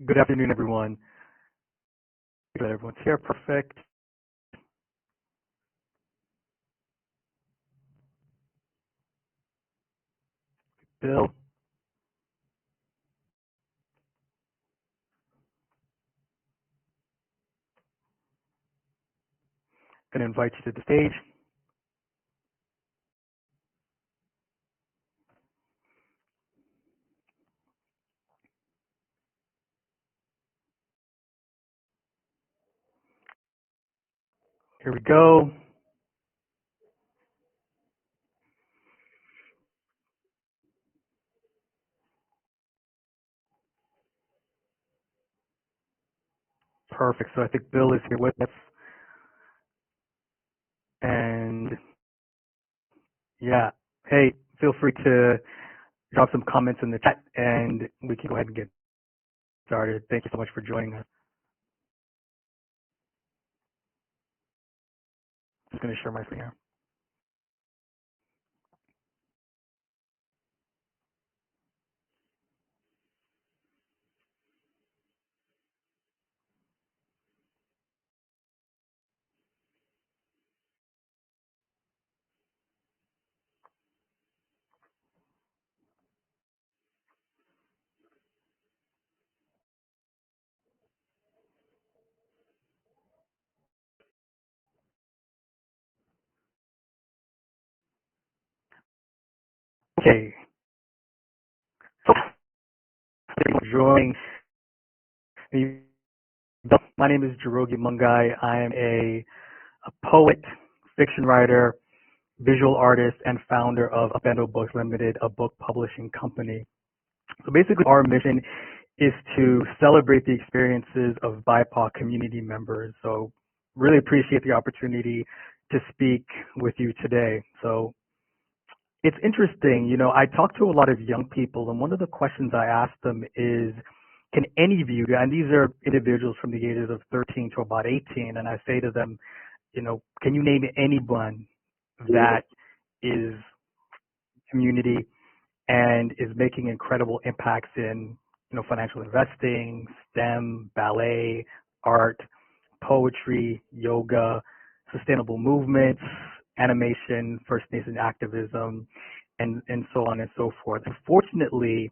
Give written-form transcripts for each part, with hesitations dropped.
Good afternoon, everyone. Good, everyone's here. Perfect. Bill, gonna invite you to the stage. Here we go. Perfect. So I think Bill is here with us. And yeah, hey, feel free to drop some comments in the chat and we can go ahead and get started. Thank you so much for joining us. Just gonna share my screen here. Okay. So thank you for joining me. My name is Njoroge Mungai. I am a poet, fiction writer, visual artist, and founder of Upendo Books Ltd, a book publishing company. So basically, our mission is to celebrate the experiences of BIPOC community members. So really appreciate the opportunity to speak with you today. So it's interesting, I talk to a lot of young people, and one of the questions I ask them is, can any of you, and these are individuals from the ages of 13 to about 18, and I say to them, can you name anyone that is community and is making incredible impacts in, financial investing, STEM, ballet, art, poetry, yoga, sustainable movements, animation, First Nation activism, and so on and so forth. Unfortunately,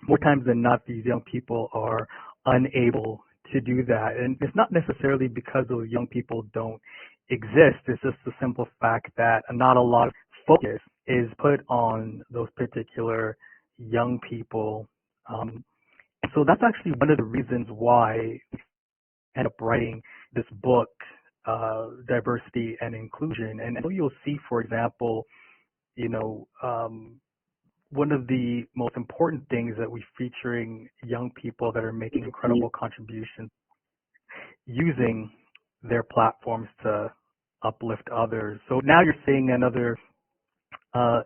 more times than not, these young people are unable to do that. And it's not necessarily because those young people don't exist. It's just the simple fact that not a lot of focus is put on those particular young people. And so that's actually one of the reasons why I end up writing this book, Diversity and Inclusion. And so you'll see, for example, you know, um, one of the most important things that we're featuring young people that are making incredible contributions using their platforms to uplift others. So now you're seeing another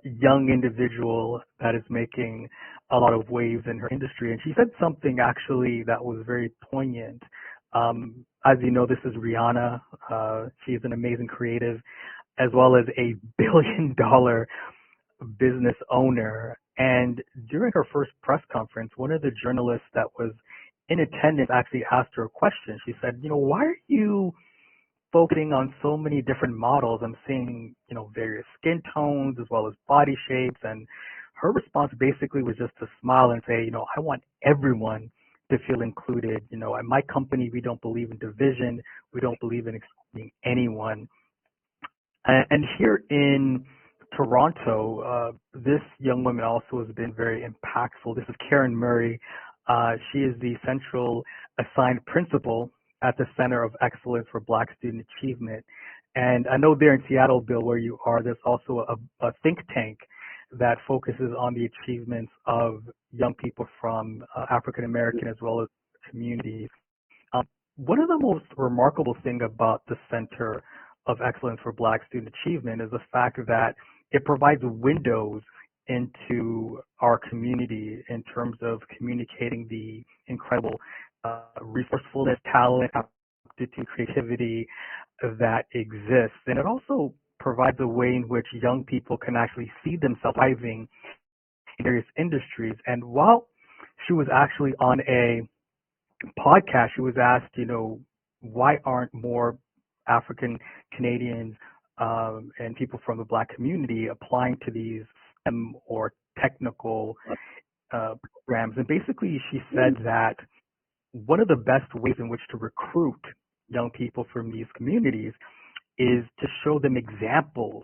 young individual that is making a lot of waves in her industry. And she said something actually that was very poignant. As you know, this is Rihanna. She's an amazing creative as well as a billion-dollar business owner. And during her first press conference, one of the journalists that was in attendance actually asked her a question. She said, why are you focusing on so many different models? I'm seeing, various skin tones as well as body shapes. And her response basically was just to smile and say, I want everyone to feel included. At my company, we don't believe in division. We don't believe in excluding anyone. And here in Toronto, this young woman also has been very impactful. This is Karen Murray. She is the central assigned principal at the Center of Excellence for Black Student Achievement. And I know there in Seattle, Bill, where you are, there's also a think tank that focuses on the achievements of young people from African American as well as communities. One of the most remarkable thing about the Center of Excellence for Black Student Achievement is the fact that it provides windows into our community in terms of communicating the incredible resourcefulness, talent, aptitude, creativity that exists. And it also provides a way in which young people can actually see themselves thriving in various industries. And while she was actually on a podcast, she was asked, why aren't more African Canadians and people from the Black community applying to these STEM or technical programs? And basically, she said that one of the best ways in which to recruit young people from these communities is to show them examples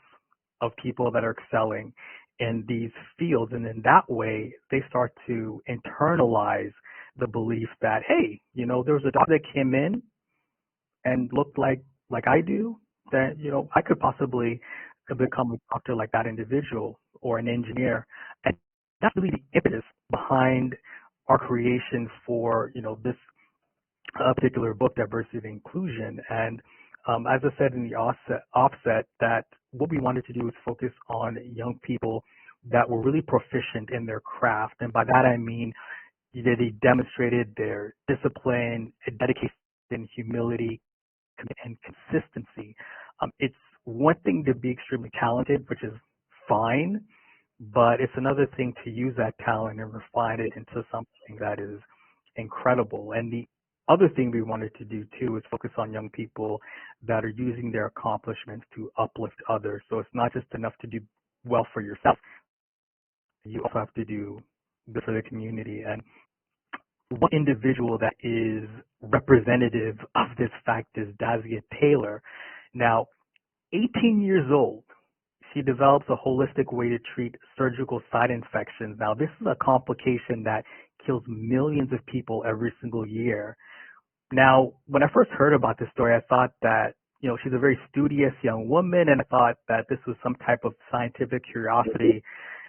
of people that are excelling in these fields. And in that way, they start to internalize the belief that, hey, there was a doctor that came in and looked like I do, that, I could possibly become a doctor like that individual or an engineer. And that's really the impetus behind our creation for, this particular book, Diversity and Inclusion. And as I said in the offset, that what we wanted to do is focus on young people that were really proficient in their craft. And by that I mean they demonstrated their discipline, dedication, humility, and consistency. It's one thing to be extremely talented, which is fine, but it's another thing to use that talent and refine it into something that is incredible. And the other thing we wanted to do too is focus on young people that are using their accomplishments to uplift others. So it's not just enough to do well for yourself. You also have to do good for the community. And one individual that is representative of this fact is Dazia Taylor. Now, 18 years old, she develops a holistic way to treat surgical site infections. Now, this is a complication that kills millions of people every single year. Now, when I first heard about this story, I thought that, she's a very studious young woman, and I thought that this was some type of scientific curiosity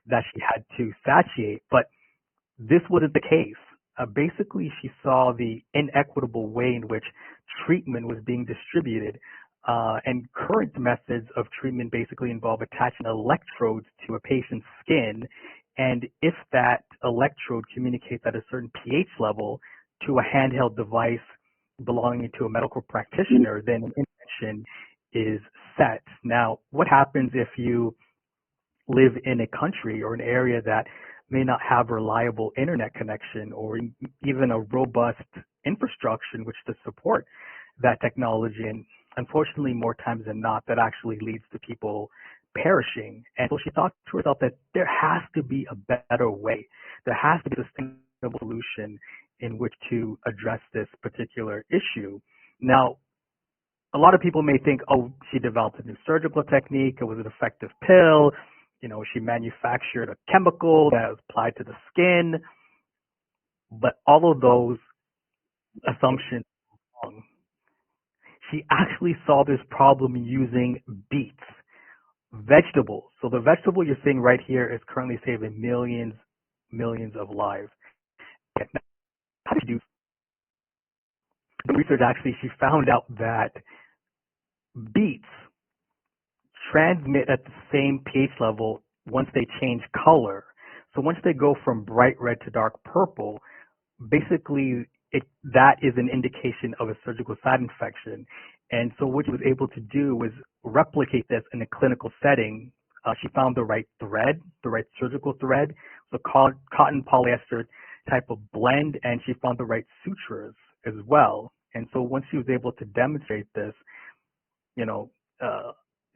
that she had to satiate. But this wasn't the case. Basically, she saw the inequitable way in which treatment was being distributed. And current methods of treatment basically involve attaching electrodes to a patient's skin. And if that electrode communicates at a certain pH level to a handheld device belonging to a medical practitioner, then an intervention is set. Now, what happens if you live in a country or an area that may not have reliable internet connection or even a robust infrastructure in which to support that technology? And unfortunately, more times than not, that actually leads to people perishing. And so she thought to herself that there has to be a better way. There has to be a sustainable solution in which to address this particular issue. Now, a lot of people may think, oh, she developed a new surgical technique. It was an effective pill. She manufactured a chemical that was applied to the skin. But all of those assumptions are wrong. She actually solved this problem using beets, vegetables. So the vegetable you're seeing right here is currently saving millions of lives. And how did she do the research? Actually, she found out that beets transmit at the same pH level once they change color. So once they go from bright red to dark purple, basically that is an indication of a surgical site infection. And so what she was able to do was replicate this in a clinical setting. She found the right thread, the right surgical thread, so cotton polyester type of blend, and she found the right sutures as well. And so once she was able to demonstrate this,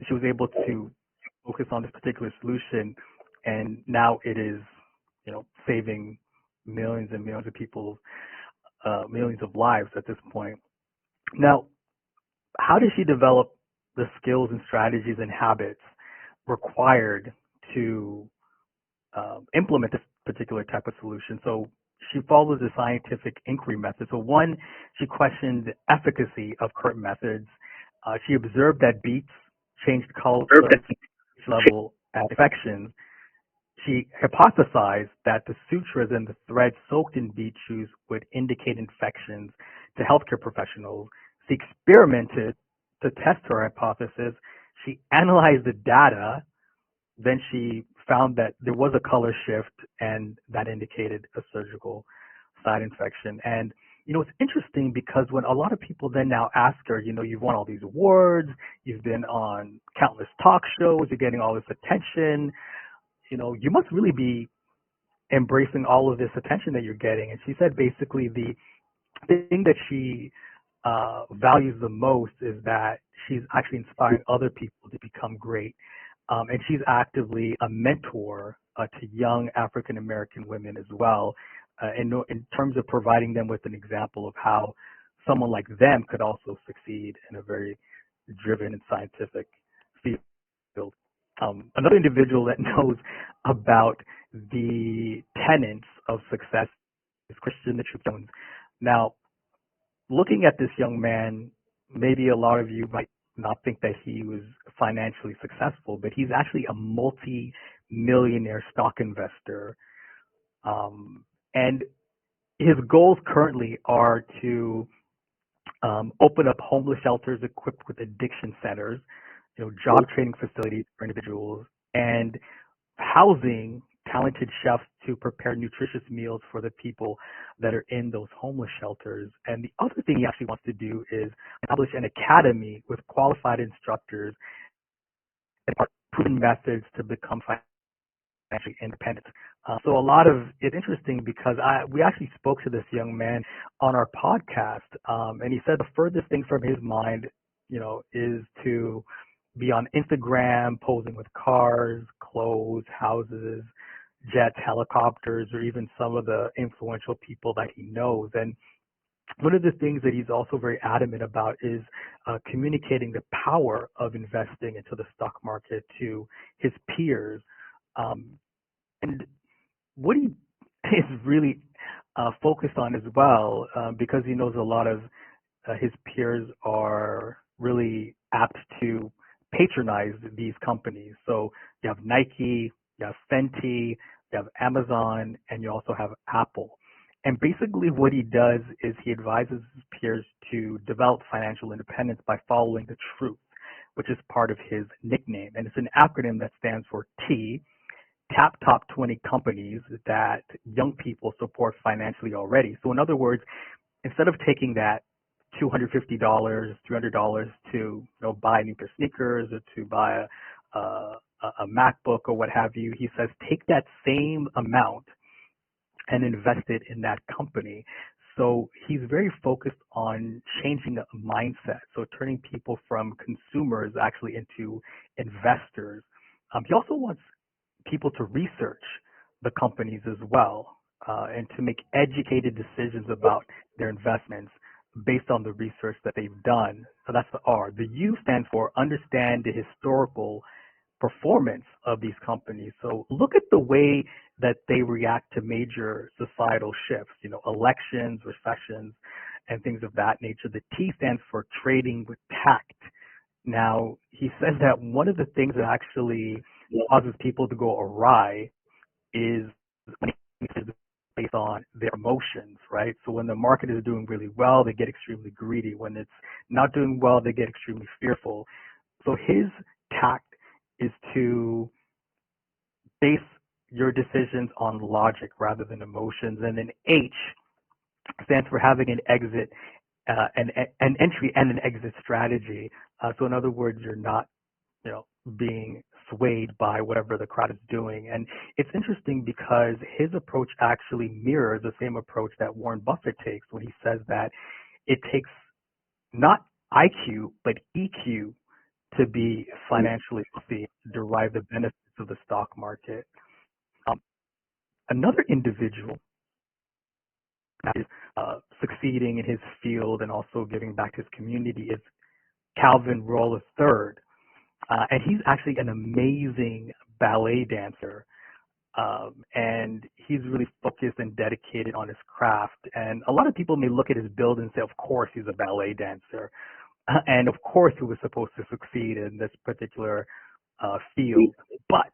she was able to focus on this particular solution, and now it is, saving millions and millions of people, millions of lives at this point. Now, how did she develop the skills and strategies and habits required to implement this particular type of solution? So she follows the scientific inquiry method. So one, she questioned the efficacy of current methods. She observed that beets changed color level at infections. She hypothesized that the sutures and the threads soaked in beet juice would indicate infections to healthcare professionals. She experimented to test her hypothesis. She analyzed the data. Then she found that there was a color shift, and that indicated a surgical site infection. And, it's interesting because when a lot of people then now ask her, you've won all these awards, you've been on countless talk shows, you're getting all this attention, you must really be embracing all of this attention that you're getting. And she said basically the The thing that she values the most is that she's actually inspiring other people to become great. And she's actively a mentor to young African American women as well, in terms of providing them with an example of how someone like them could also succeed in a very driven and scientific field. Another individual that knows about the tenets of success is Christian the Truth Jones. Now, looking at this young man, maybe a lot of you might not think that he was financially successful, but he's actually a multi-millionaire stock investor. And his goals currently are to open up homeless shelters equipped with addiction centers, job training facilities for individuals, and housing talented chefs to prepare nutritious meals for the people that are in those homeless shelters. And the other thing he actually wants to do is establish an academy with qualified instructors and proven methods to become financially independent. So a lot of it's interesting because we actually spoke to this young man on our podcast, and he said the furthest thing from his mind, is to be on Instagram posing with cars, clothes, houses, jets, helicopters, or even some of the influential people that he knows. And one of the things that he's also very adamant about is communicating the power of investing into the stock market to his peers. And what he is really focused on as well, because he knows a lot of his peers are really apt to patronize these companies. So you have Nike, you have Fenty, you have Amazon, and you also have Apple. And basically what he does is he advises his peers to develop financial independence by following the truth, which is part of his nickname. And it's an acronym that stands for T, tap top 20 companies that young people support financially already. So in other words, instead of taking that $250, $300 to buy a new pair of sneakers or to buy a MacBook or what have you, he says take that same amount and invest it in that company. So he's very focused on changing the mindset, so turning people from consumers actually into investors. He also wants people to research the companies as well, and to make educated decisions about their investments based on the research that they've done. So that's the R. The U stands for understand the historical performance of these companies. So look at the way that they react to major societal shifts, elections, recessions, and things of that nature. The T stands for trading with tact. Now, he says that one of the things that actually causes people to go awry is based on their emotions, right? So when the market is doing really well, they get extremely greedy. When it's not doing well, they get extremely fearful. So his tact is to base your decisions on logic rather than emotions. And then H stands for having an exit, an entry and an exit strategy. So in other words, you're not, being swayed by whatever the crowd is doing. And it's interesting because his approach actually mirrors the same approach that Warren Buffett takes when he says that it takes not IQ, but EQ to be financially healthy, derive the benefits of the stock market. Another individual that is succeeding in his field and also giving back to his community is Calvin Roll III. And he's actually an amazing ballet dancer. And he's really focused and dedicated on his craft. And a lot of people may look at his build and say, of course, he's a ballet dancer. And of course, he was supposed to succeed in this particular field. But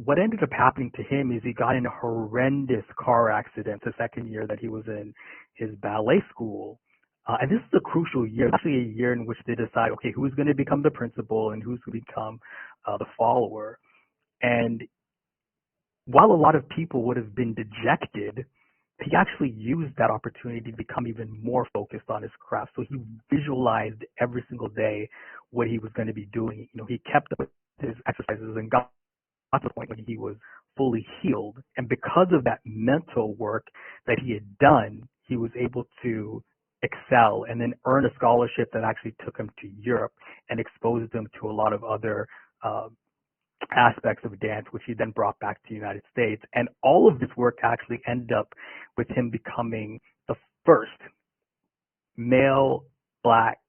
what ended up happening to him is he got in a horrendous car accident the second year that he was in his ballet school. And this is a crucial year, actually a year in which they decide, okay, who's going to become the principal and who's going to become the follower. And while a lot of people would have been dejected, he actually used that opportunity to become even more focused on his craft. So he visualized every single day what he was going to be doing. He kept up with his exercises and got to the point when he was fully healed. And because of that mental work that he had done, he was able to excel and then earn a scholarship that actually took him to Europe and exposed him to a lot of other uh, aspects of dance, which he then brought back to the United States. And all of this work actually ended up with him becoming the first male black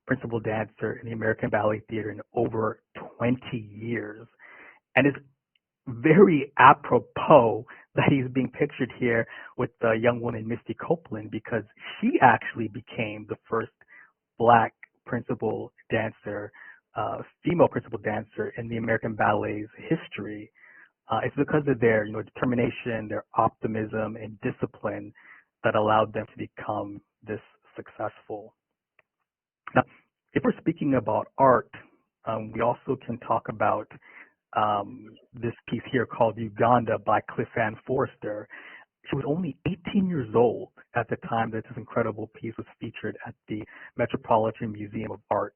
principal dancer in the American Ballet Theater in over 20 years. And it's very apropos that he's being pictured here with the young woman Misty Copeland, because she actually became the first black principal dancer, female principal dancer in the American Ballet's history. It's because of their, determination, their optimism, and discipline that allowed them to become this successful. Now, if we're speaking about art, we also can talk about this piece here called Uganda by Cliff Ann Forrester. She was only 18 years old at the time that this incredible piece was featured at the Metropolitan Museum of Art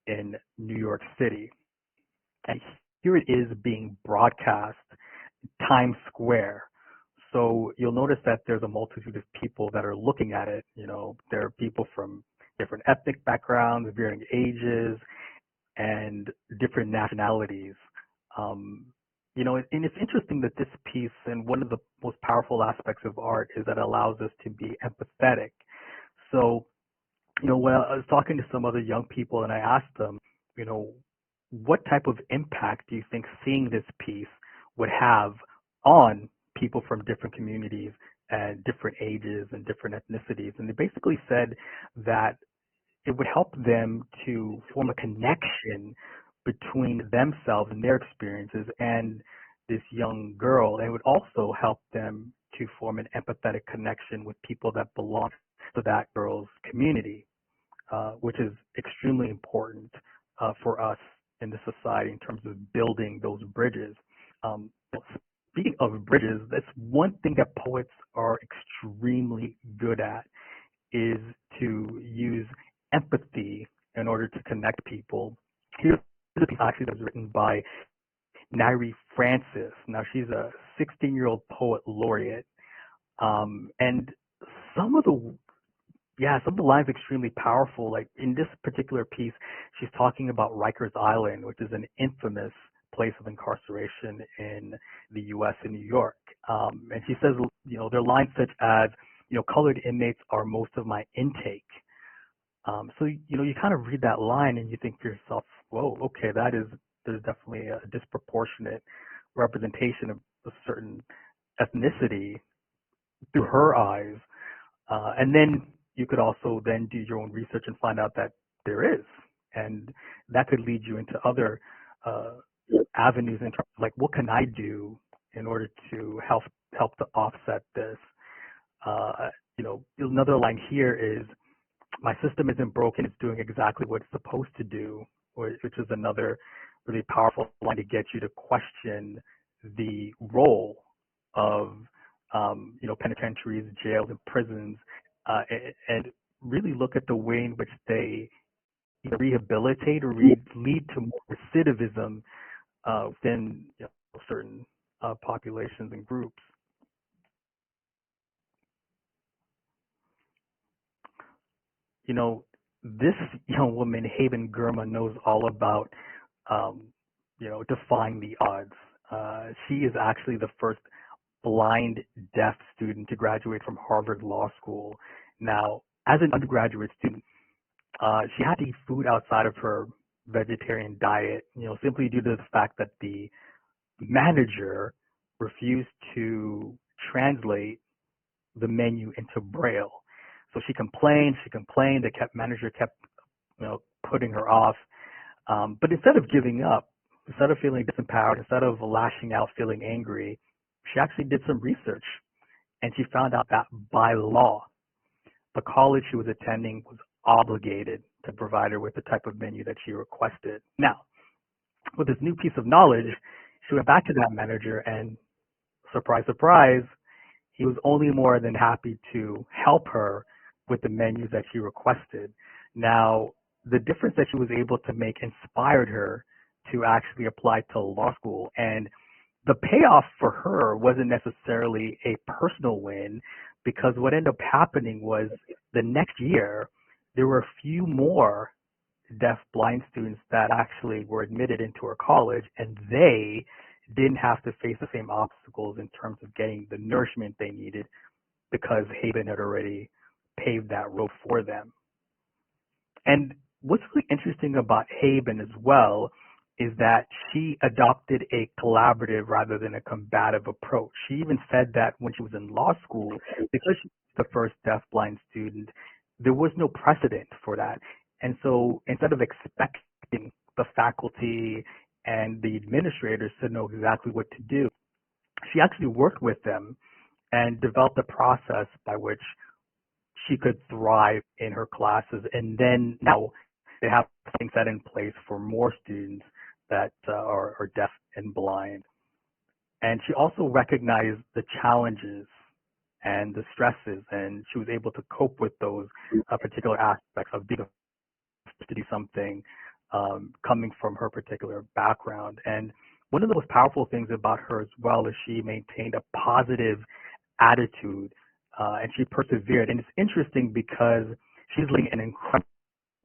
in New York City. And here it is being broadcast in Times Square. So you'll notice that there's a multitude of people that are looking at it. There are people from different ethnic backgrounds, varying ages, and different nationalities. And it's interesting that this piece, and one of the most powerful aspects of art, is that it allows us to be empathetic. So, when I was talking to some other young people and I asked them, what type of impact do you think seeing this piece would have on people from different communities and different ages and different ethnicities? And they basically said that it would help them to form a connection between themselves and their experiences and this young girl. And it would also help them to form an empathetic connection with people that belong to that girl's community, which is extremely important for us in the society in terms of building those bridges. Um, Speaking of bridges, that's one thing that poets are extremely good at, is to use empathy in order to connect people. Here's a piece actually that was written by Nairi Francis. Now, she's a 16-year-old poet laureate, and some of the some of the lines are extremely powerful. Like in this particular piece, she's talking about Rikers Island, which is an infamous place of incarceration in the U.S. in New York. And she says, there are lines such as, colored inmates are most of my intake. So, you kind of read that line and you think to yourself, whoa, okay, there's definitely a disproportionate representation of a certain ethnicity through her eyes. And then you could also then do your own research and find out that there is. And that could lead you into other avenues in terms of like, what can I do in order to help to offset this? Another line here is, my system isn't broken, it's doing exactly what it's supposed to do, which is another really powerful line to get you to question the role of penitentiaries, jails, and prisons, and really look at the way in which they either rehabilitate or lead to more recidivism within certain populations and groups. This young woman, Haven Gurma, knows all about, defying the odds. She is actually the first blind deaf student to graduate from Harvard Law School. Now, as an undergraduate student, she had to eat food outside of her vegetarian diet, simply due to the fact that the manager refused to translate the menu into Braille. So she complained. The manager kept, putting her off. But instead of giving up, instead of feeling disempowered, instead of lashing out, feeling angry, she actually did some research, and she found out that by law, the college she was attending was obligated to provide her with the type of menu that she requested. Now, with this new piece of knowledge, she went back to that manager, and surprise, surprise, he was only more than happy to help her with the menus that she requested. Now, the difference that she was able to make inspired her to actually apply to law school. And the payoff for her wasn't necessarily a personal win, because what ended up happening was the next year there were a few more deaf blind students that actually were admitted into her college, and they didn't have to face the same obstacles in terms of getting the nourishment they needed because Haben had already paved that road for them. And what's really interesting about Haben as well is that she adopted a collaborative rather than a combative approach. She even said that when she was in law school, because she was the first deafblind student, there was no precedent for that. And so instead of expecting the faculty and the administrators to know exactly what to do, she actually worked with them and developed a process by which she could thrive in her classes. And then now they have things set in place for more students that are deaf and blind. And she also recognized the challenges and the stresses, and she was able to cope with those particular aspects of being to do something coming from her particular background. And one of the most powerful things about her as well is she maintained a positive attitude and she persevered. And it's interesting because she's living an incredible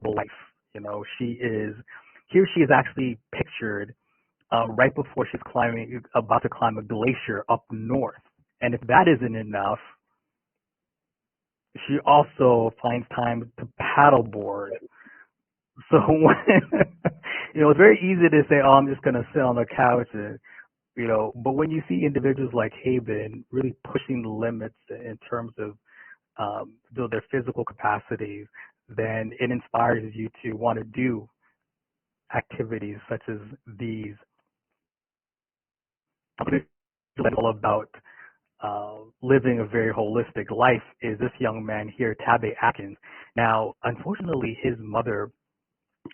life. You know, she is actually pictured right before she's about to climb a glacier up north. And if that isn't enough, she also finds time to paddleboard. So when, it's very easy to say, "Oh, I'm just gonna sit on the couch," and but when you see individuals like Haben really pushing the limits in terms of their physical capacities, then it inspires you to want to do activities such as these. All about living a very holistic life is this young man here, Tabe Atkins. Now, unfortunately, his mother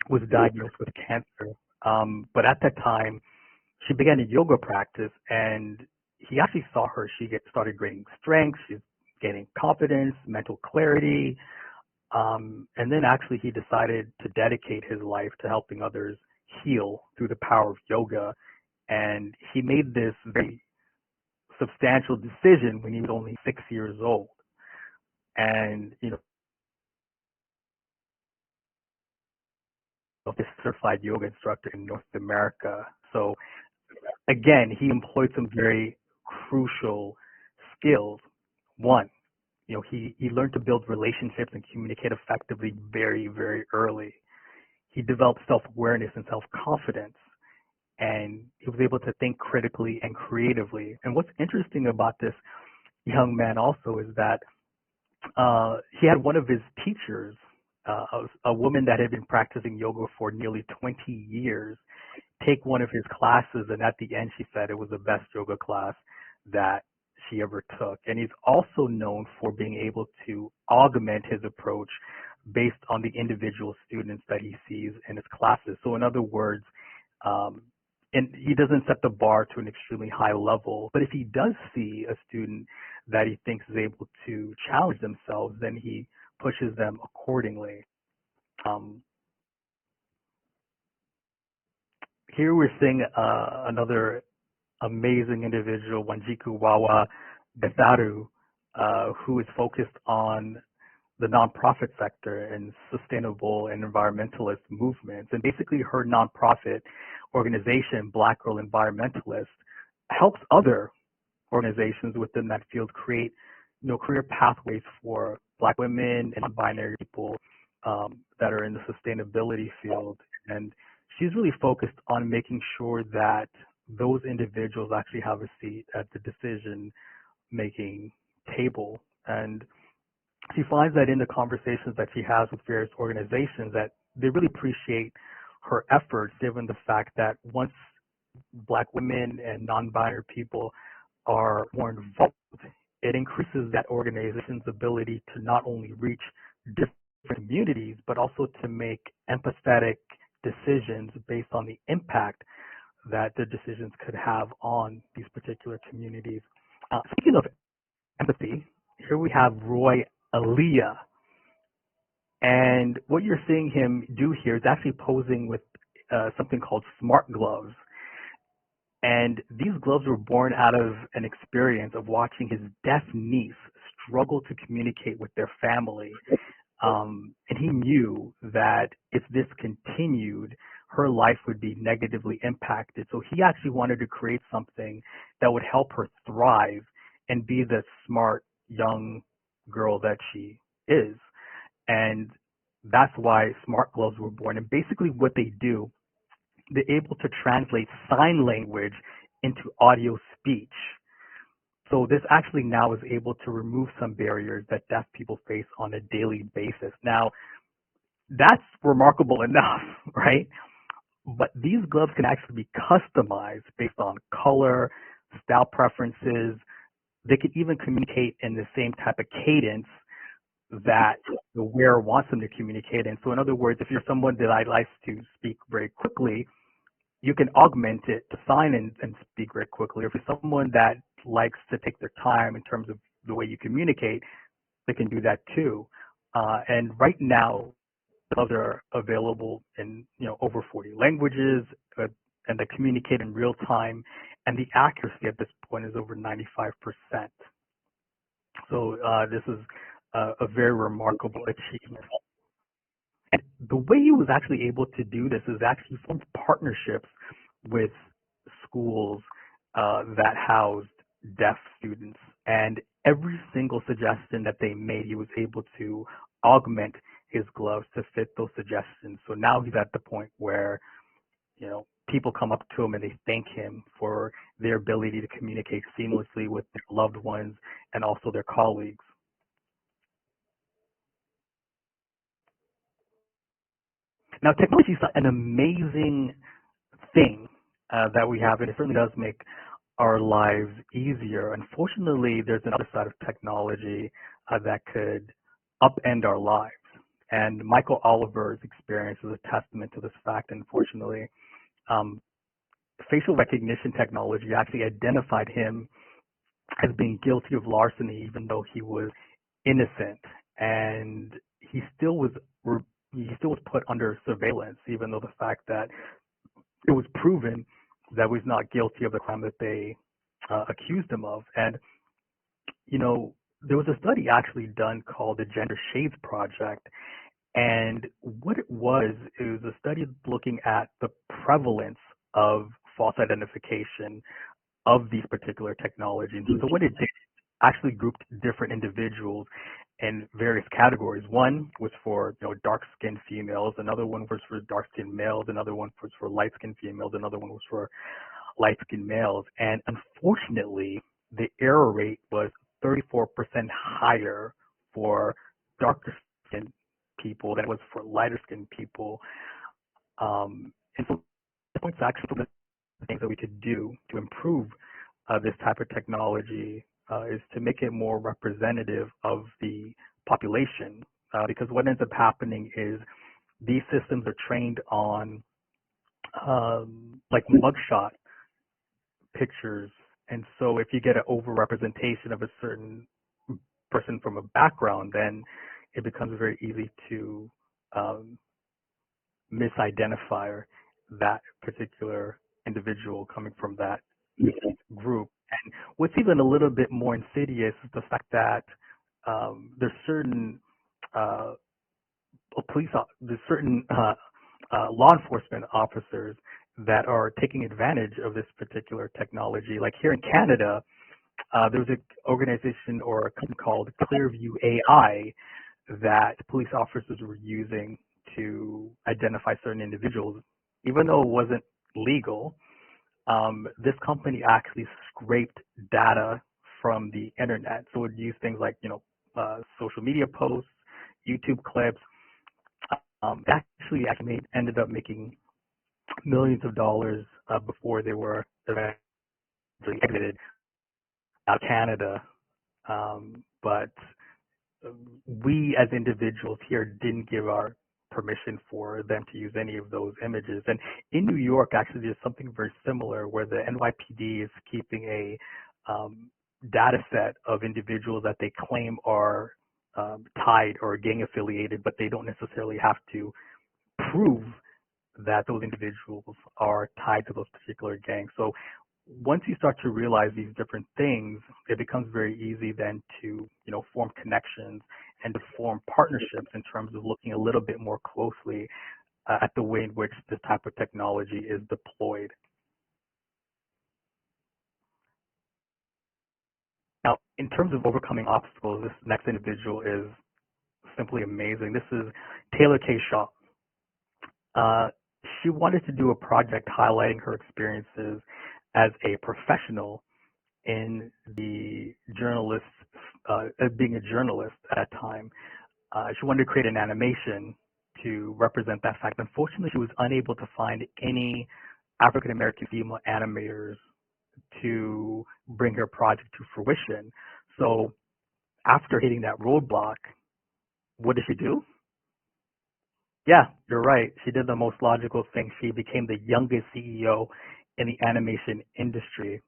was diagnosed with cancer, but at that time, she began a yoga practice, and he actually saw her. She started gaining strength, she's gaining confidence, mental clarity, and then actually he decided to dedicate his life to helping others heal through the power of yoga. And he made this very substantial decision when he was only 6 years old. And, this certified yoga instructor in North America. So again, he employed some very crucial skills. One, he learned to build relationships and communicate effectively very, very early. He developed self-awareness and self-confidence, and he was able to think critically and creatively. And what's interesting about this young man also is that he had one of his teachers, a woman that had been practicing yoga for nearly 20 years, take one of his classes, and at the end she said it was the best yoga class that she ever took. And he's also known for being able to augment his approach based on the individual students that he sees in his classes. So in other words, and he doesn't set the bar to an extremely high level, but if he does see a student that he thinks is able to challenge themselves, then he pushes them accordingly. Here we're seeing another amazing individual, Wanjiku Wawa Betharu, who is focused on the nonprofit sector and sustainable and environmentalist movements. And basically her nonprofit organization, Black Girl Environmentalist, helps other organizations within that field create career pathways for Black women and non-binary people that are in the sustainability field. And she's really focused on making sure that those individuals actually have a seat at the decision-making table. And she finds that in the conversations that she has with various organizations that they really appreciate her efforts, given the fact that once Black women and non-binary people are more involved, it increases that organization's ability to not only reach different communities, but also to make empathetic decisions based on the impact that the decisions could have on these particular communities. Speaking of empathy, here we have Roy Aliyah. And what you're seeing him do here is actually posing with something called smart gloves. And these gloves were born out of an experience of watching his deaf niece struggle to communicate with their family. And he knew that if this continued, her life would be negatively impacted. So he actually wanted to create something that would help her thrive and be the smart young girl that she is. And that's why smart gloves were born. And basically what they do, they're able to translate sign language into audio speech. So this actually now is able to remove some barriers that deaf people face on a daily basis. Now, that's remarkable enough, right? But these gloves can actually be customized based on color, style preferences. They can even communicate in the same type of cadence that the wearer wants them to communicate in. So in other words, if you're someone that likes to speak very quickly, you can augment it to sign and speak very quickly. Or if you're someone that likes to take their time in terms of the way you communicate, they can do that too. And right now, gloves are available in over 40 languages, and they communicate in real time. And the accuracy at this point is over 95%. So this is a very remarkable achievement. And the way he was actually able to do this is actually formed partnerships with schools that housed deaf students. And every single suggestion that they made, he was able to augment his gloves to fit those suggestions. So now he's at the point where, people come up to him and they thank him for their ability to communicate seamlessly with their loved ones and also their colleagues. Now, technology is an amazing thing that we have, and it certainly does make our lives easier. Unfortunately, there's another side of technology that could upend our lives. And Michael Oliver's experience is a testament to this fact. Unfortunately, um, facial recognition technology actually identified him as being guilty of larceny, even though he was innocent, and he still was put under surveillance, even though the fact that it was proven that he was not guilty of the crime that they accused him of. And there was a study actually done called the Gender Shades Project, and what it was a study looking at the prevalence of false identification of these particular technologies. And so what it did actually grouped different individuals in various categories. One was for dark-skinned females, another one was for dark-skinned males, another one was for light-skinned females, another one was for light-skinned males. And unfortunately, the error rate was 34% higher for darker-skinned people than it was for lighter-skinned people. And so points actually from the things that we could do to improve this type of technology is to make it more representative of the population. Because what ends up happening is these systems are trained on like mugshot pictures. And so if you get an overrepresentation of a certain person from a background, then it becomes very easy to misidentify that particular individual coming from that group. And what's even a little bit more insidious is the fact that there's certain there's certain law enforcement officers that are taking advantage of this particular technology. Like here in Canada, there's an organization or a company called Clearview AI that police officers were using to identify certain individuals, even though it wasn't legal. This company actually scraped data from the internet. So it would use things like, social media posts, YouTube clips. Actually ended up making millions of dollars before they were eventually exited out of Canada. But we as individuals here didn't give our permission for them to use any of those images. And in New York, actually, there's something very similar where the NYPD is keeping a data set of individuals that they claim are tied or gang affiliated, but they don't necessarily have to prove that those individuals are tied to those particular gangs. So once you start to realize these different things, it becomes very easy then to, form connections and to form partnerships in terms of looking a little bit more closely at the way in which this type of technology is deployed. Now, in terms of overcoming obstacles, this next individual is simply amazing. This is Taylor K. Shaw. Uh, she wanted to do a project highlighting her experiences as a professional in the journalist, being a journalist at that time. She wanted to create an animation to represent that fact. Unfortunately, she was unable to find any African American female animators to bring her project to fruition. So after hitting that roadblock, what did she do? Yeah, you're right. She did the most logical thing. She became the youngest CEO in the animation industry.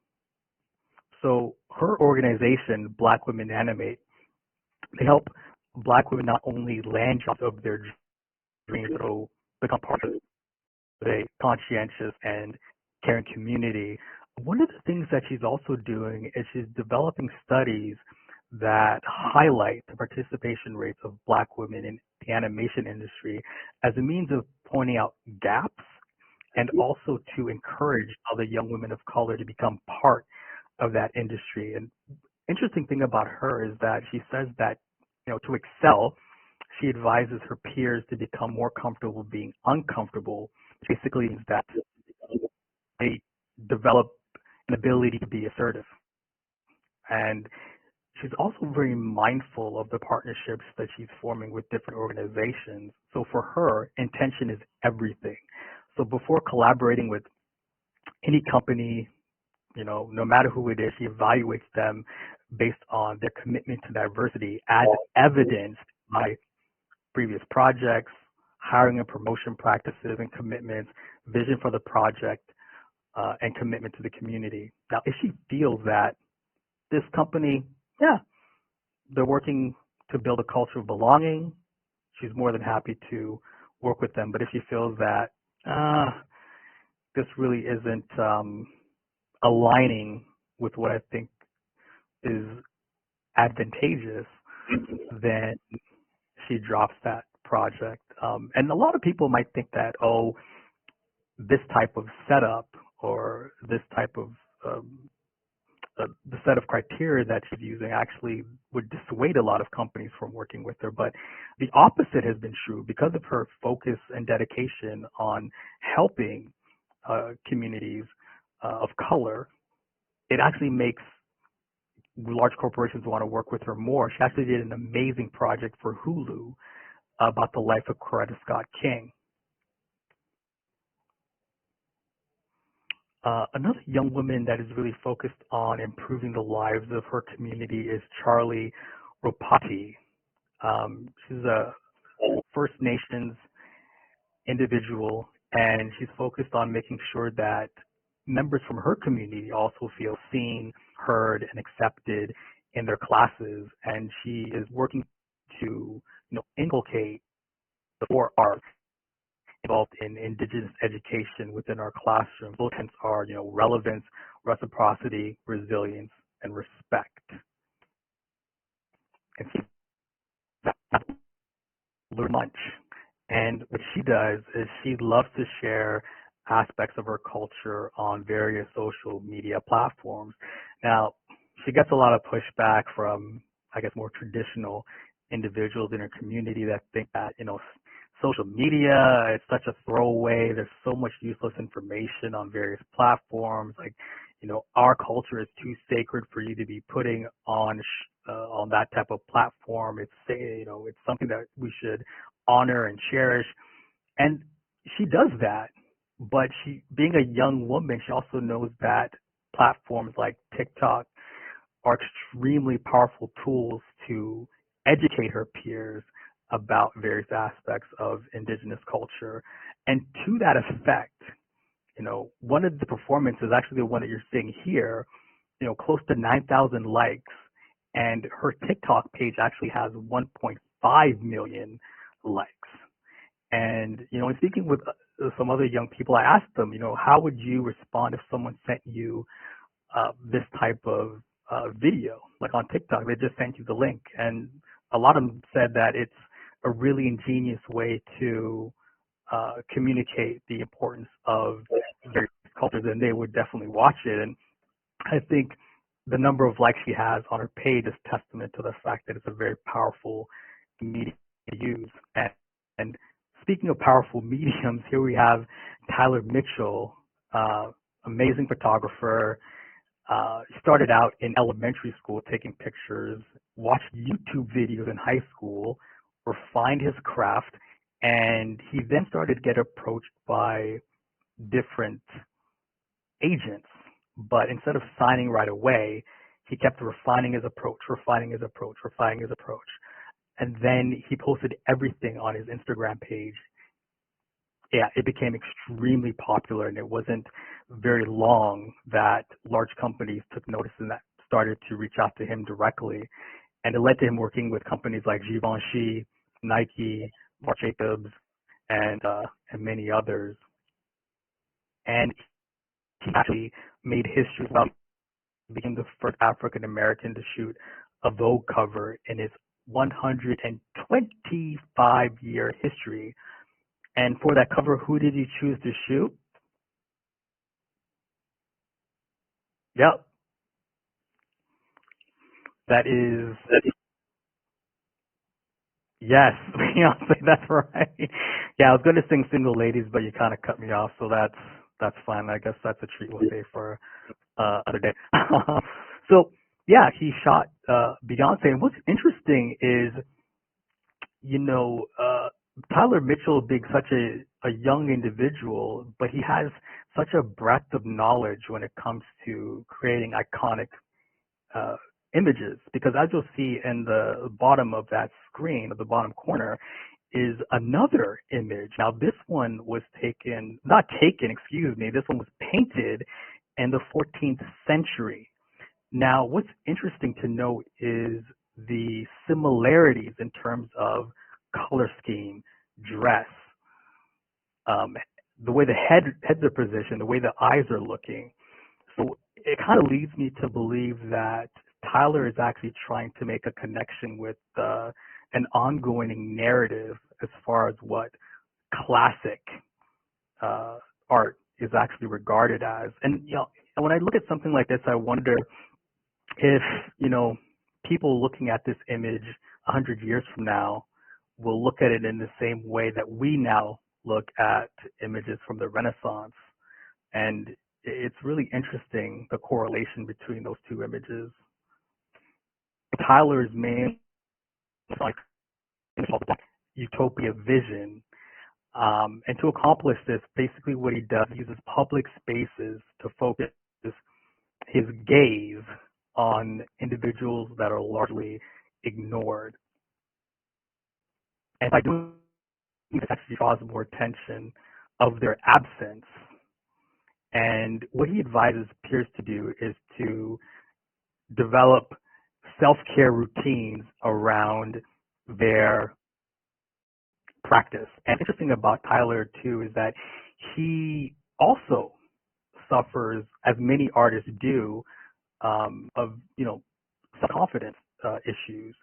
So her organization, Black Women Animate, they help Black women not only land jobs of their dreams, but also become part of a conscientious and caring community. One of the things that she's also doing is she's developing studies that highlight the participation rates of Black women in the animation industry as a means of pointing out gaps and also to encourage other young women of color to become part of that industry. And interesting thing about her is that she says that, to excel, she advises her peers to become more comfortable being uncomfortable. Basically means that they develop an ability to be assertive. And she's also very mindful of the partnerships that she's forming with different organizations. So for her, intention is everything. So before collaborating with any company, no matter who it is, she evaluates them based on their commitment to diversity as evidenced by previous projects, hiring and promotion practices and commitments, vision for the project, and commitment to the community. Now, if she feels that this company, yeah, they're working to build a culture of belonging, she's more than happy to work with them. But if she feels that this really isn't aligning with what I think is advantageous, then she drops that project. And a lot of people might think that, this type of setup or this type of the set of criteria that she's using actually would dissuade a lot of companies from working with her. But the opposite has been true because of her focus and dedication on helping communities of color. It actually makes large corporations want to work with her more. She actually did an amazing project for Hulu about the life of Coretta Scott King. Another young woman that is really focused on improving the lives of her community is Charlie Ropati. She's a First Nations individual, and she's focused on making sure that members from her community also feel seen, heard, and accepted in their classes. And she is working to, inculcate the 4 R's involved in Indigenous education within our classroom. Those hence are, relevance, reciprocity, resilience, and respect. And so that's learn lunch. And what she does is she loves to share aspects of her culture on various social media platforms. Now, she gets a lot of pushback from, I guess, more traditional individuals in her community that think that, social media is such a throwaway. There's so much useless information on various platforms. Like, our culture is too sacred for you to be putting on that type of platform. It's something that we should honor and cherish. And she does that. But she, being a young woman, she also knows that platforms like TikTok are extremely powerful tools to educate her peers about various aspects of Indigenous culture. And to that effect, one of the performances, actually the one that you're seeing here, close to 9,000 likes, and her TikTok page actually has 1.5 million likes. And, in speaking with some other young people, I asked them, how would you respond if someone sent you this type of video, like on TikTok? They just sent you the link, and a lot of them said that it's a really ingenious way to communicate the importance of various cultures, and they would definitely watch it. And I think the number of likes she has on her page is testament to the fact that it's a very powerful medium to use. And speaking of powerful mediums, here we have Tyler Mitchell, amazing photographer. Started out in elementary school taking pictures, watched YouTube videos in high school, refined his craft, and he then started to get approached by different agents. But instead of signing right away, he kept refining his approach, refining his approach, refining his approach. And then he posted everything on his Instagram page. Yeah, it became extremely popular, and it wasn't very long that large companies took notice and that started to reach out to him directly. And it led to him working with companies like Givenchy, Nike, Marc Jacobs, and many others. And he actually made history about being the first African American to shoot a Vogue cover in his 125-year history. And for that cover, who did he choose to shoot? Yep, that is, yes, Beyonce, that's right. Yeah, I was going to sing Single Ladies, but you kind of cut me off, so that's fine. I guess that's a treat we'll say for other day. So, yeah, he shot Beyonce. And what's interesting is, Tyler Mitchell being such a young individual, but he has such a breadth of knowledge when it comes to creating iconic uh, images. Because as you'll see in the bottom of that screen, at the bottom corner, is another image. Now, this one was not taken, excuse me, this one was painted in the 14th century. Now, what's interesting to note is the similarities in terms of color scheme, dress, um, the way the heads are positioned, the way the eyes are looking. So it kind of leads me to believe that Tyler is actually trying to make a connection with an ongoing narrative as far as what classic art is actually regarded as. And when I look at something like this, I wonder if people looking at this image 100 years from now will look at it in the same way that we now look at images from the Renaissance. And it's really interesting, the correlation between those two images. Tyler's main like utopia vision. And to accomplish this, basically what he does, he uses public spaces to focus his gaze on individuals that are largely ignored. And by doing this, actually draws more attention of their absence. And what he advises peers to do is to develop self-care routines around their practice. And interesting about Tyler too is that he also suffers, as many artists do, of self-confidence issues.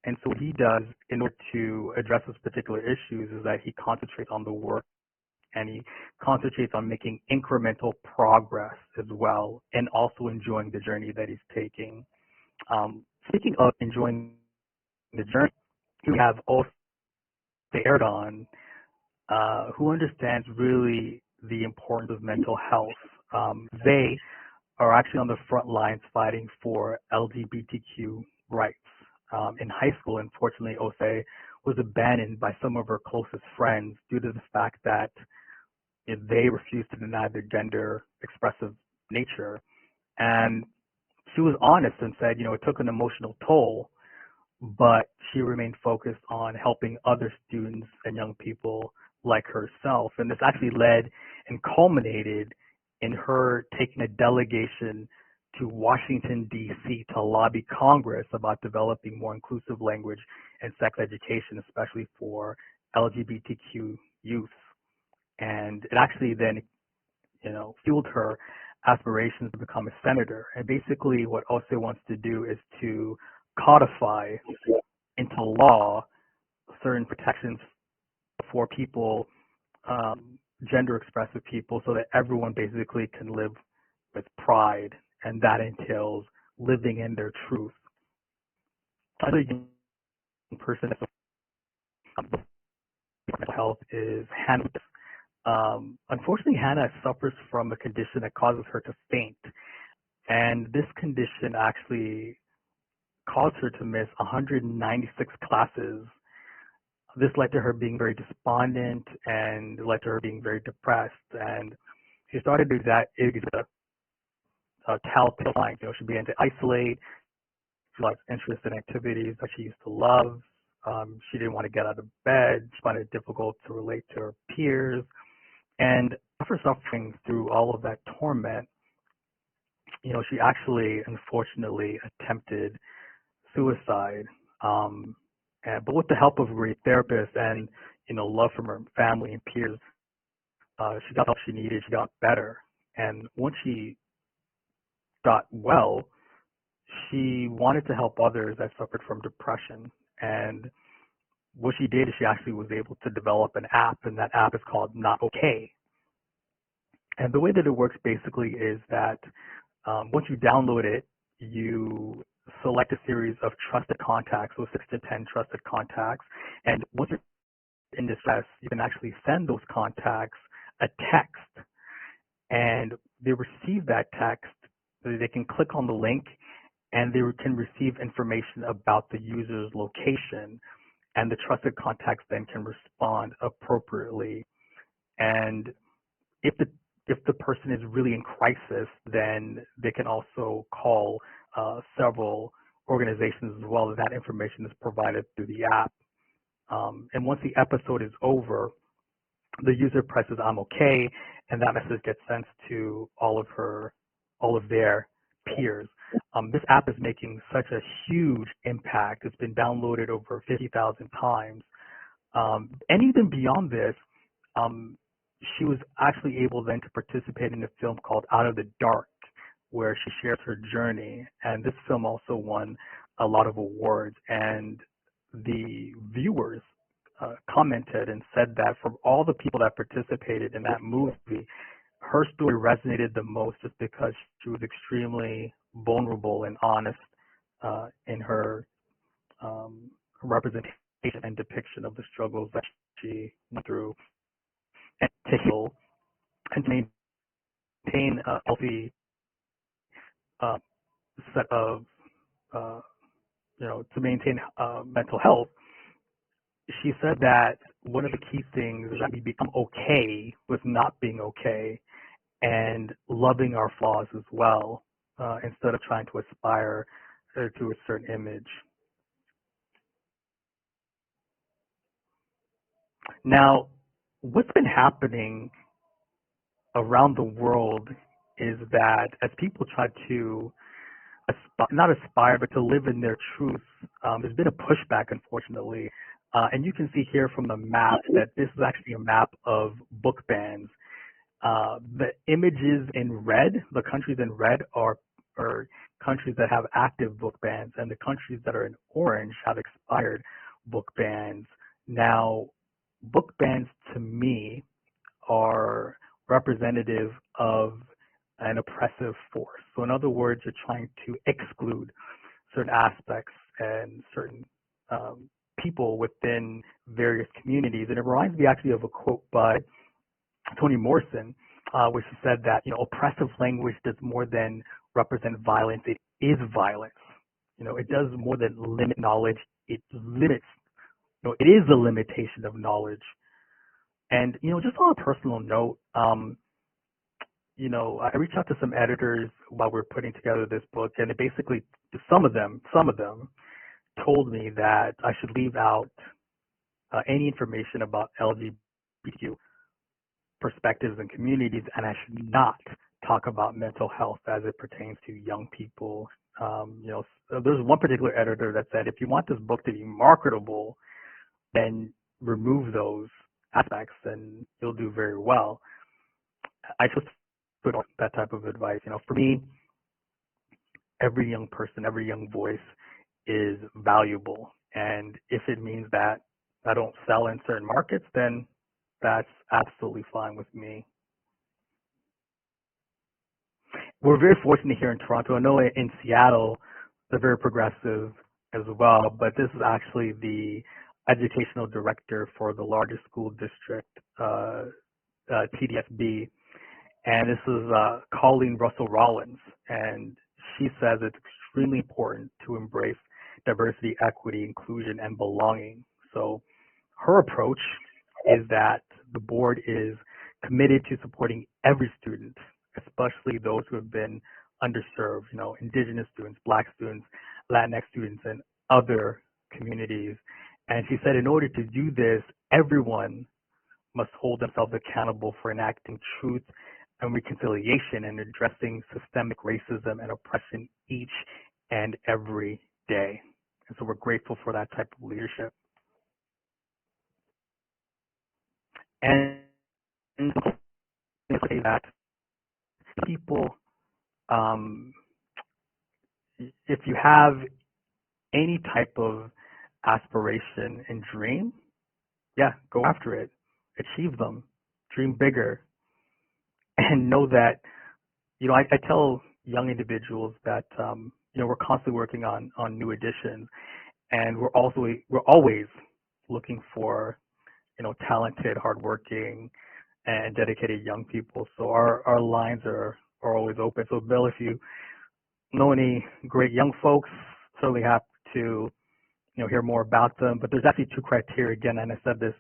And so what he does in order to address those particular issues is that he concentrates on the work, and he concentrates on making incremental progress as well, and also enjoying the journey that he's taking. Speaking of enjoying the journey, we have also Erdogan, who understands really the importance of mental health. They are actually on the front lines fighting for LGBTQ rights. In high school, unfortunately, Ose was abandoned by some of her closest friends due to the fact that they refused to deny their gender expressive nature. And she was honest and said, it took an emotional toll, but she remained focused on helping other students and young people like herself. And this actually led and culminated in her taking a delegation to Washington, D.C. to lobby Congress about developing more inclusive language and sex education, especially for LGBTQ youth. And it actually then, fueled her aspirations to become a senator. And basically what Ose wants to do is to codify into law certain protections for people, gender expressive people, so that everyone basically can live with pride, and that entails living in their truth. Another young person that's mental health is Hannah. Unfortunately, Hannah suffers from a condition that causes her to faint, and this condition actually caused her to miss 196 classes. This led to her being very despondent and led to her being very depressed, and she started to exhibit telltale signs. She began to isolate. She lost interest in activities that she used to love. She didn't want to get out of bed. She found it difficult to relate to her peers. And after suffering through all of that torment, she actually, unfortunately, attempted suicide. But with the help of a great therapist and, love from her family and peers, she got the help she needed. She got better. And once she got well, she wanted to help others that suffered from depression. And what she did is she actually was able to develop an app, and that app is called Not Okay. And the way that it works basically is that once you download it, you select a series of trusted contacts, so 6 to 10 trusted contacts. And once you're in distress, you can actually send those contacts a text. And they receive that text, they can click on the link, and they can receive information about the user's location. And the trusted contacts then can respond appropriately. And if the person is really in crisis, then they can also call several organizations as well. That information is provided through the app. And once the episode is over, the user presses "I'm okay," and that message gets sent to all of their peers. This app is making such a huge impact. It's been downloaded over 50,000 times. And even beyond this, she was actually able then to participate in a film called Out of the Dark, where she shares her journey. And this film also won a lot of awards. And the viewers commented and said that from all the people that participated in that movie, her story resonated the most just because she was extremely vulnerable and honest in her representation and depiction of the struggles that she went through, and to heal and to maintain a healthy set of, to maintain mental health. She said that one of the key things is that we become okay with not being okay and loving our flaws as well, instead of trying to aspire to a certain image. Now, what's been happening around the world is that as people try to not aspire, but to live in their truth, there's been a pushback, unfortunately. And you can see here from the map that this is actually a map of book bans. The images in red, the countries in red are countries that have active book bans, and the countries that are in orange have expired book bans. Now, book bans to me are representative of an oppressive force. So in other words, you're trying to exclude certain aspects and certain people within various communities. And it reminds me actually of a quote by Toni Morrison, where she said that, oppressive language does more than represent violence. It is violence. It does more than limit knowledge. It limits, it is the limitation of knowledge. And, just on a personal note, I reached out to some editors while we were putting together this book, and it basically, some of them told me that I should leave out any information about LGBTQ perspectives and communities, and I should not talk about mental health as it pertains to young people. There's one particular editor that said, if you want this book to be marketable, then remove those aspects, then you'll do very well. I just put that type of advice. For me, every young person, every young voice is valuable. And if it means that I don't sell in certain markets, then that's absolutely fine with me. We're very fortunate here in Toronto. I know in Seattle, they're very progressive as well, but this is actually the educational director for the largest school district, TDSB, and this is Colleen Russell Rollins, and she says it's extremely important to embrace diversity, equity, inclusion, and belonging. So her approach is that the board is committed to supporting every student, especially those who have been underserved, indigenous students, black students, Latinx students, and other communities. And she said in order to do this, everyone must hold themselves accountable for enacting truth and reconciliation and addressing systemic racism and oppression each and every day. And so we're grateful for that type of leadership. And say that people, if you have any type of aspiration and dream, yeah, go after it, achieve them, dream bigger, and know that, I tell young individuals that, we're constantly working on new editions, and we're always looking for, talented, hardworking, and dedicated young people. So our lines are always open. So Bill, if you know any great young folks, certainly happy to, hear more about them. But there's actually two criteria again, and I said this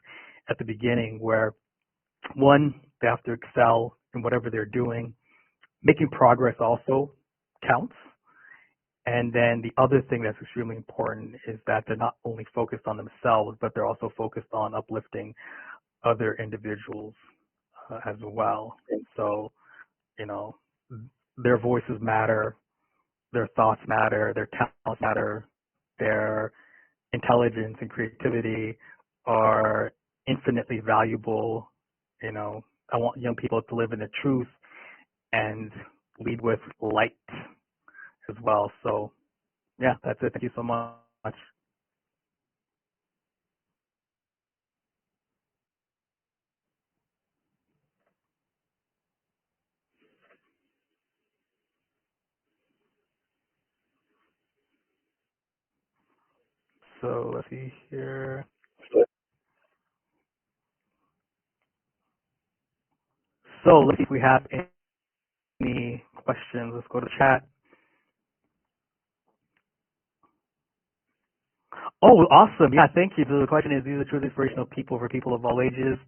at the beginning, where one, they have to excel in whatever they're doing. Making progress also counts. And then the other thing that's extremely important is that they're not only focused on themselves, but they're also focused on uplifting other individuals as well. So, their voices matter, their thoughts matter, their talents matter, their intelligence and creativity are infinitely valuable. I want young people to live in the truth and lead with light as well. So, yeah, that's it. Thank you so much. So let's see here. So let's see if we have any questions. Let's go to chat. Oh, awesome. Yeah, thank you. So the question is, these are truly inspirational people for people of all ages.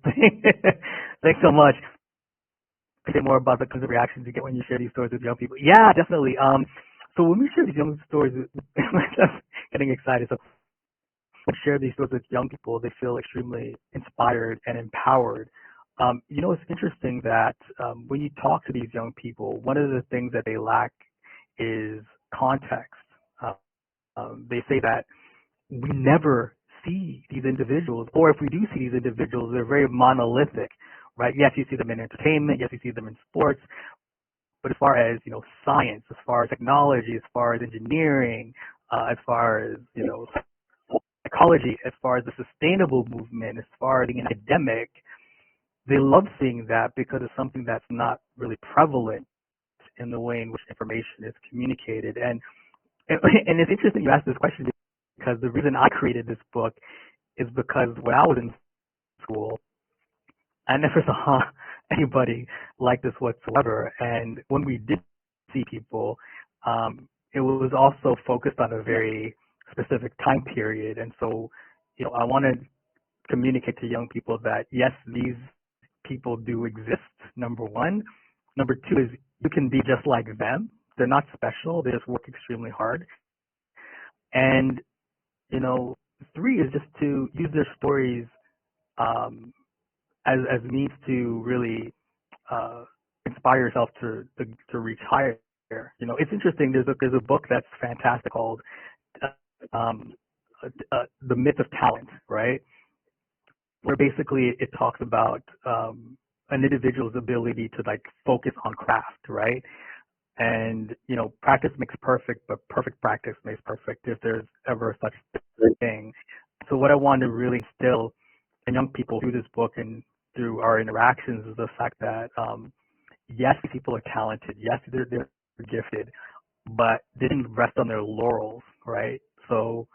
Thanks so much. Say more about the kinds of reactions you get when you share these stories with young people. Yeah, definitely. So when we share these young stories, I'm getting excited. So when we share these stories with young people, they feel extremely inspired and empowered. It's interesting that when you talk to these young people, one of the things that they lack is context. They say that we never see these individuals, or if we do see these individuals, they're very monolithic, right? Yes, you see them in entertainment, yes, you see them in sports, but as far as, science, as far as technology, as far as engineering, as far as, psychology, as far as the sustainable movement, as far as being an academic, they love seeing that because it's something that's not really prevalent in the way in which information is communicated. And it's interesting you asked this question because the reason I created this book is because when I was in school, I never saw anybody like this whatsoever. And when we did see people, it was also focused on a very specific time period. And so, I want to communicate to young people that yes, these people do exist, number one. Number two is you can be just like them. They're not special. They just work extremely hard. And, three is just to use their stories as means to really inspire yourself to reach higher. It's interesting. There's a book that's fantastic called The Myth of Talent, right? where basically it talks about an individual's ability to like focus on craft, right? And practice makes perfect, but perfect practice makes perfect if there's ever such thing. So what I want to really instill in young people through this book and through our interactions is the fact that yes, people are talented, yes, they're gifted, but they didn't rest on their laurels, right? So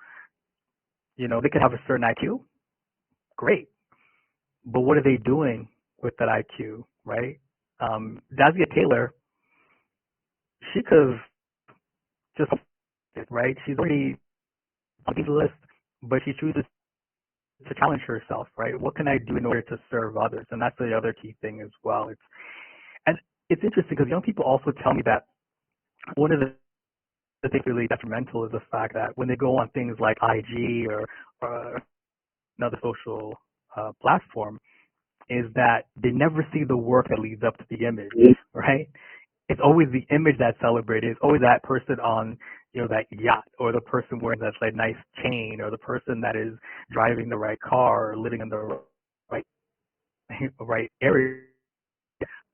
they could have a certain IQ, great, but what are they doing with that IQ, right? Dazia Taylor, she could have just, right? She's already on the list, but she chooses to challenge herself, right? What can I do in order to serve others? And that's the other key thing as well. And it's interesting because young people also tell me that one of the things really detrimental is the fact that when they go on things like IG or another social platform, is that they never see the work that leads up to the image, right? It's always the image that's celebrated. It's always that person on, that yacht, or the person wearing that like nice chain, or the person that is driving the right car, or living in the right right area.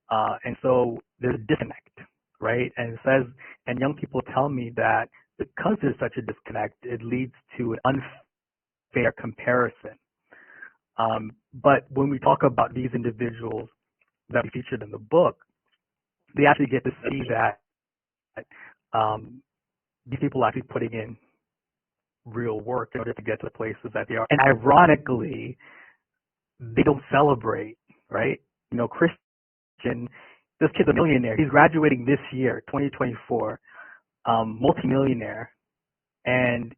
And so there's a disconnect, right? And it says, and young people tell me that because there's such a disconnect, it leads to an unfair comparison. But when we talk about these individuals that we featured in the book, they actually get to see that um, these people are actually putting in real work in order to get to the places that they are. And ironically, they don't celebrate, right? Christian, this kid's a millionaire. He's graduating this year, 2024, multimillionaire. And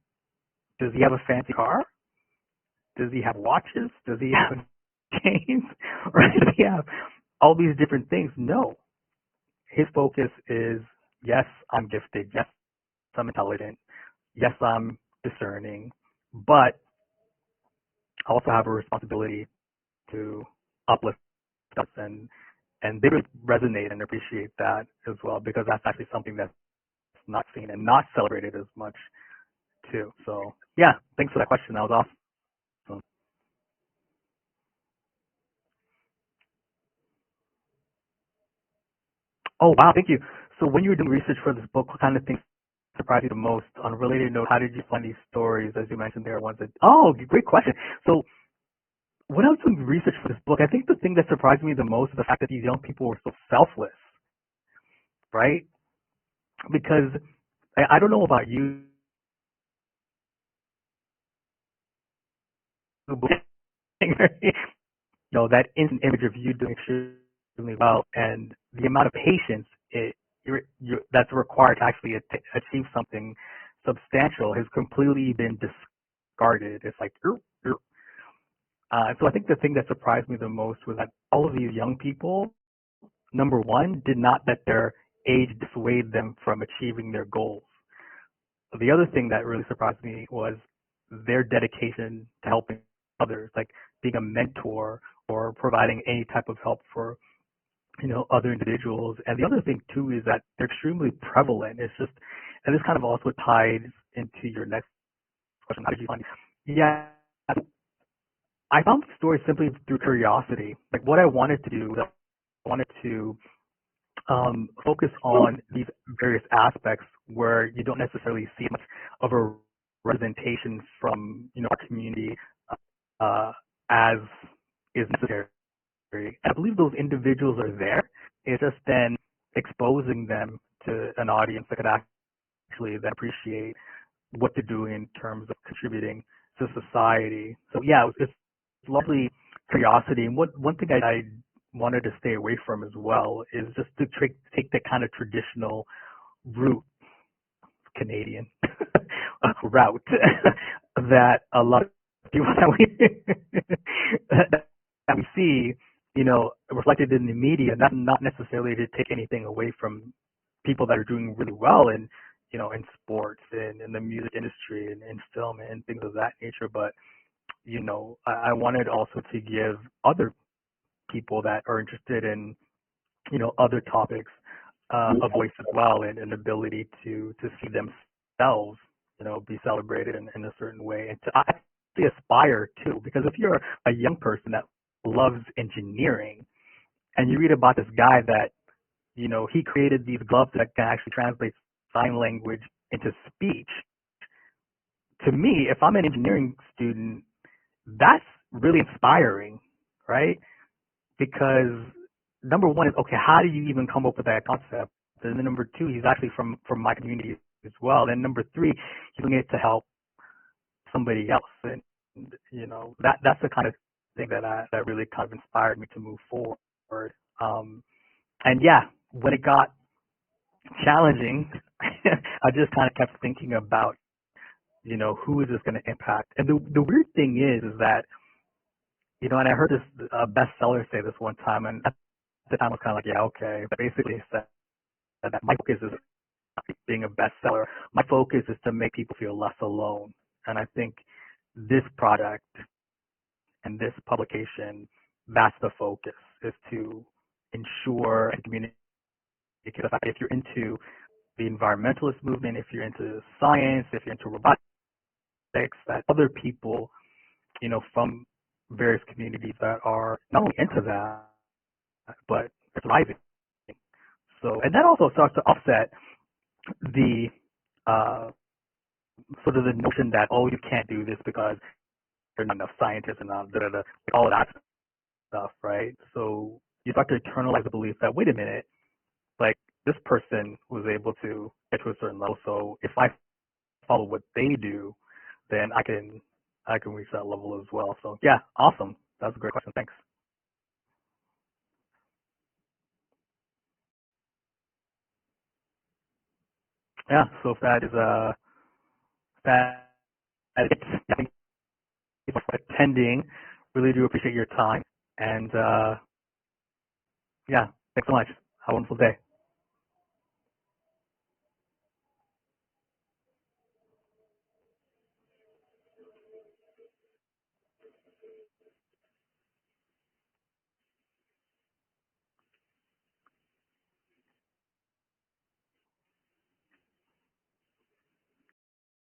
does he have a fancy car? Does he have watches? Does he have chains? Or does he have all these different things? No. His focus is, yes, I'm gifted. Yes, I'm intelligent. Yes, I'm discerning. But I also have a responsibility to uplift us, and they really resonate and appreciate that as well, because that's actually something that's not seen and not celebrated as much too. So yeah, thanks for that question. That was awesome. Oh wow, thank you. So when you were doing research for this book, what kind of things surprised you the most? On a related note, how did you find these stories? As you mentioned, there are ones that, oh, great question. So when I was doing research for this book, I think the thing that surprised me the most is the fact that these young people were so selfless, right? Because I don't know about you, but that instant image of you doing extremely well, and the amount of patience that's required to actually achieve something substantial has completely been discarded. It's like, so I think the thing that surprised me the most was that all of these young people, number one, did not let their age dissuade them from achieving their goals. The other thing that really surprised me was their dedication to helping others, like being a mentor or providing any type of help for other individuals. And the other thing too is that they're extremely prevalent. It's just, and this kind of also ties into your next question. How did you find it? Yeah, I found the story simply through curiosity. Like what I wanted to do, I wanted to focus on these various aspects where you don't necessarily see much of a representation from our community as is necessary. I believe those individuals are there. It's just then exposing them to an audience that could actually then appreciate what they're doing in terms of contributing to society. So yeah, it's largely curiosity. And one thing I wanted to stay away from as well is just to take the kind of traditional route, Canadian route that a lot of people that we see, reflected in the media. Not necessarily to take anything away from people that are doing really well in sports and in the music industry and in film and things of that nature. But I wanted also to give other people that are interested in other topics a voice as well, and an ability to see themselves be celebrated in a certain way. And aspire to. Because if you're a young person that loves engineering and you read about this guy that, he created these gloves that can actually translate sign language into speech. To me, if I'm an engineering student, that's really inspiring, right? Because number one is, okay, how do you even come up with that concept? And then number two, he's actually from my community as well. And number three, he's doing it to help somebody else. And that's the kind of thing that really kind of inspired me to move forward. And yeah, when it got challenging, I just kind of kept thinking about, who is this going to impact? And the weird thing is that, and I heard this bestseller say this one time, and at the time I was kind of like, yeah, okay. But basically he said that my focus is not being a bestseller. My focus is to make people feel less alone. And I think this product and this publication, that's the focus, is to ensure and communicate the fact that if you're into the environmentalist movement, if you're into science, if you're into robotics, that other people, from various communities that are not only into that, but thriving. So, and that also starts to offset the sort of the notion that, oh, you can't do this because there's not enough scientists and all of that stuff, right? So you start to internalize the belief that, wait a minute, like this person was able to get to a certain level, so if I follow what they do, then I can reach that level as well. So yeah, awesome. That's a great question. Thanks. Yeah. So if that is that it. Thank you for attending. Really do appreciate your time. And yeah, thanks so much. Have a wonderful day.